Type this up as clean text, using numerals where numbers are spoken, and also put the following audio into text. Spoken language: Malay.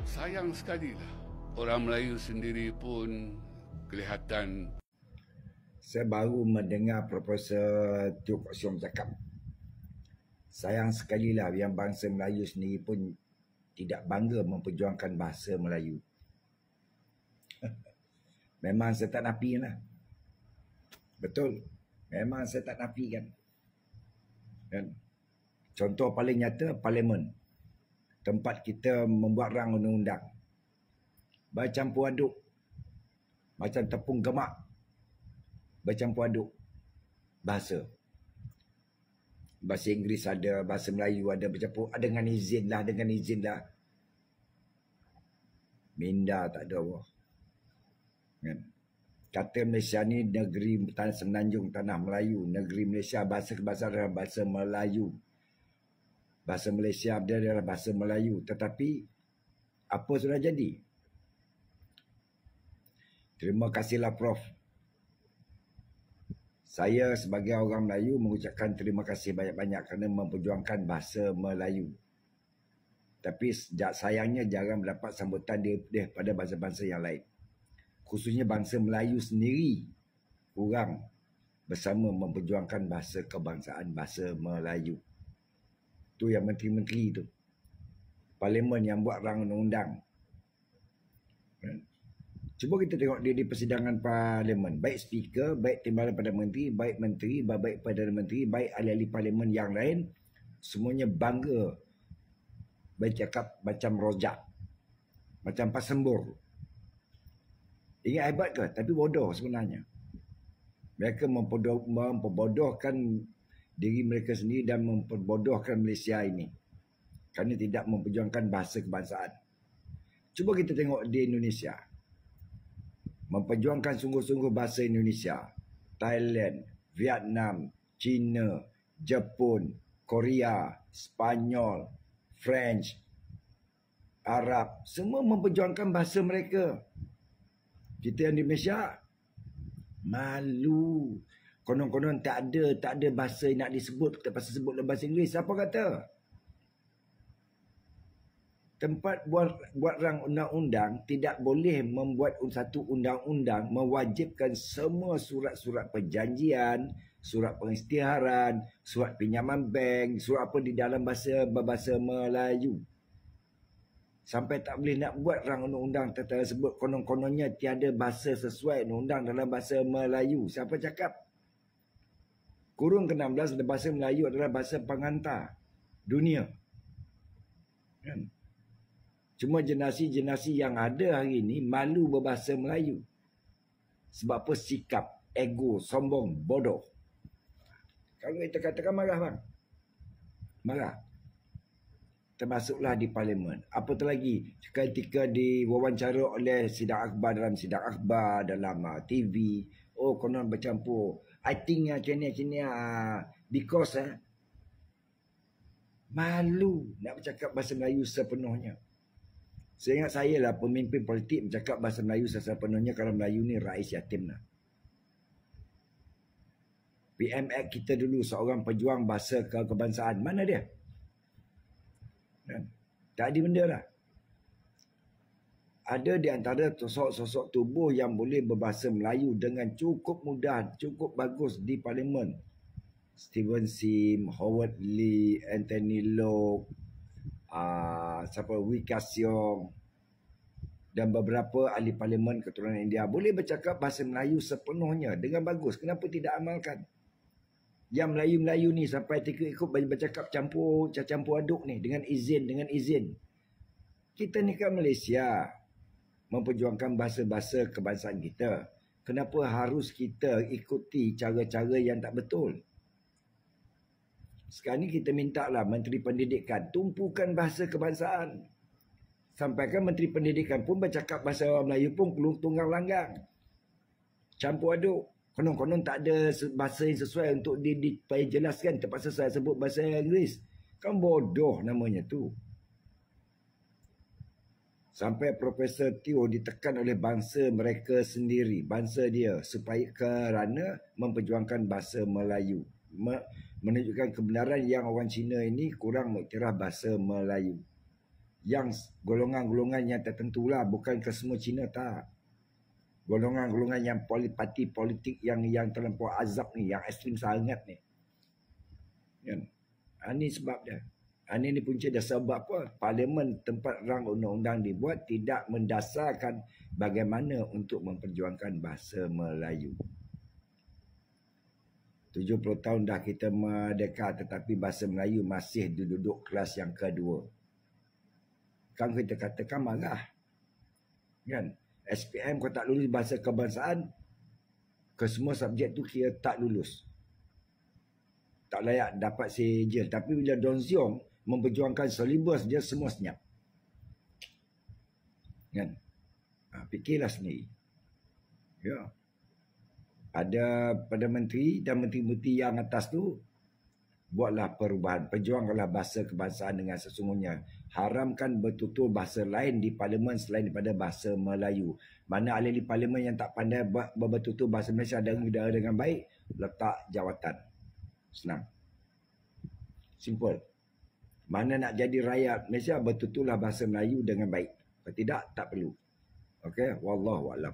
Sayang sekali lah. Orang Melayu sendiri pun kelihatan. Saya baru mendengar Profesor Teo Kok Siong cakap, sayang sekali lah yang bangsa Melayu sendiri pun tidak bangga memperjuangkan bahasa Melayu. Memang saya tak nafikan lah. Betul. Memang saya tak nafikan. Dan contoh paling nyata, Parlimen. Tempat kita membuat rang undang-undang. Bercampur aduk. Macam tepung gemak. Bercampur aduk. Bahasa. Bahasa Inggeris ada, bahasa Melayu ada, bercampur. Dengan izin lah, dengan izin lah. Minda tak ada Allah. Kan? Kata Malaysia ni negeri tanah semenanjung tanah Melayu. Negeri Malaysia bahasa kebahasaan adalah bahasa Melayu. Bahasa Malaysia adalah bahasa Melayu. Tetapi apa sudah jadi? Terima kasihlah Prof. Saya sebagai orang Melayu mengucapkan terima kasih banyak-banyak kerana memperjuangkan bahasa Melayu. Tapi sayangnya jarang mendapat sambutan daripada bangsa-bangsa yang lain. Khususnya bangsa Melayu sendiri kurang bersama memperjuangkan bahasa kebangsaan, bahasa Melayu. Tu yang menteri-menteri tu. Parlimen yang buat rang undang-undang. Cuba kita tengok dia di persidangan Parlimen. Baik speaker, baik timbalan Perdana Menteri, baik menteri, baik Perdana Menteri, baik ahli-ahli Parlimen yang lain, semuanya bangga bercakap macam rojak. Macam pasembur. Ingat hebat ke? Tapi bodoh sebenarnya. Mereka memperbodohkan diri mereka sendiri dan memperbodohkan Malaysia ini. Kerana tidak memperjuangkan bahasa kebangsaan. Cuba kita tengok di Indonesia. Memperjuangkan sungguh-sungguh bahasa Indonesia. Thailand, Vietnam, China, Jepun, Korea, Spanyol, French, Arab. Semua memperjuangkan bahasa mereka. Kita yang di Malaysia malu. Konon-konon tak ada bahasa nak disebut, terpaksa sebut dalam bahasa Inggeris. Siapa kata? Tempat buat rang undang-undang tidak boleh membuat satu undang-undang mewajibkan semua surat-surat perjanjian, surat pengisytiharan, surat pinjaman bank, surat apa di dalam bahasa Melayu. Sampai tak boleh nak buat rang undang-undang tersebut konon-kononnya tiada bahasa sesuai undang-undang dalam bahasa Melayu. Siapa cakap? Kurun ke-16 bahasa Melayu adalah bahasa pengantar dunia. Kan? Cuma generasi-generasi yang ada hari ini malu berbahasa Melayu. Sebab apa? Sikap, ego, sombong, bodoh. Kalau kita katakan marah bang. Marah. Termasuklah di Parlimen. Apatah lagi ketika diwawancara oleh sidang akhbar dalam TV. Oh konon bercampur. I think macam ni because malu nak bercakap bahasa Melayu sepenuhnya. Saya ingat saya lah pemimpin politik bercakap bahasa Melayu sepenuhnya kalau Melayu ni rais yatim lah. PMX kita dulu seorang pejuang bahasa kebangsaan. Mana dia? Tak ada benda lah. Ada di antara sosok-sosok tubuh yang boleh berbahasa Melayu dengan cukup mudah, cukup bagus di Parlimen. Steven Sim, Howard Lee, Anthony Loke, Wee Ka Siong dan beberapa ahli Parlimen keturunan India boleh bercakap bahasa Melayu sepenuhnya dengan bagus. Kenapa tidak amalkan? Yang Melayu-Melayu ni sampai ikut bercakap campur aduk ni dengan izin. Kita ni kan Malaysia memperjuangkan bahasa-bahasa kebangsaan kita. Kenapa harus kita ikuti cara-cara yang tak betul? Sekarang ni kita minta lah Menteri Pendidikan tumpukan bahasa kebangsaan. Sampaikan Menteri Pendidikan pun bercakap bahasa Melayu pun tunggang langgang. Campur aduk. Konon-konon tak ada bahasa yang sesuai untuk dijelaskan. Terpaksa saya sebut bahasa Inggeris. Kan bodoh namanya tu. Sampai Profesor Teo ditekan oleh bangsa mereka sendiri. Bangsa dia. Supaya kerana memperjuangkan bahasa Melayu. Menunjukkan kebenaran yang orang Cina ini kurang mengiktiraf bahasa Melayu. yang golongan-golongan yang tertentu lah, bukan ke semua Cina tak. Golongan-golongan yang parti politik yang terlampau azab ni, yang ekstrim sangat ni. Kan? Ini sebab dia. Ini punca dia sebab apa? Parlimen tempat rang undang-undang dibuat tidak mendasarkan bagaimana untuk memperjuangkan bahasa Melayu. 70 tahun dah kita merdeka tetapi bahasa Melayu masih duduk kelas yang kedua. Kan kita katakan marah. Kan? SPM kau tak lulus bahasa kebangsaan, ke semua subjek tu kira tak lulus. Tak layak dapat sejil. Tapi bila Don Ziong memperjuangkan silibus, dia semua senyap. Kan? Fikirlah sendiri. Ya. Ada Perdana Menteri dan menteri-menteri yang atas tu, buatlah perubahan. Perjuangkanlah bahasa kebangsaan dengan sesungguhnya. Haramkan bertutur bahasa lain di parlimen selain daripada bahasa Melayu. Mana ahli parlimen yang tak pandai bertutur bahasa Malaysia dengan baik, letak jawatan. Senang. Simple. Mana nak jadi rakyat Malaysia, bertuturlah bahasa Melayu dengan baik. Kalau tidak, tak perlu. Okey, wallahu a'lam.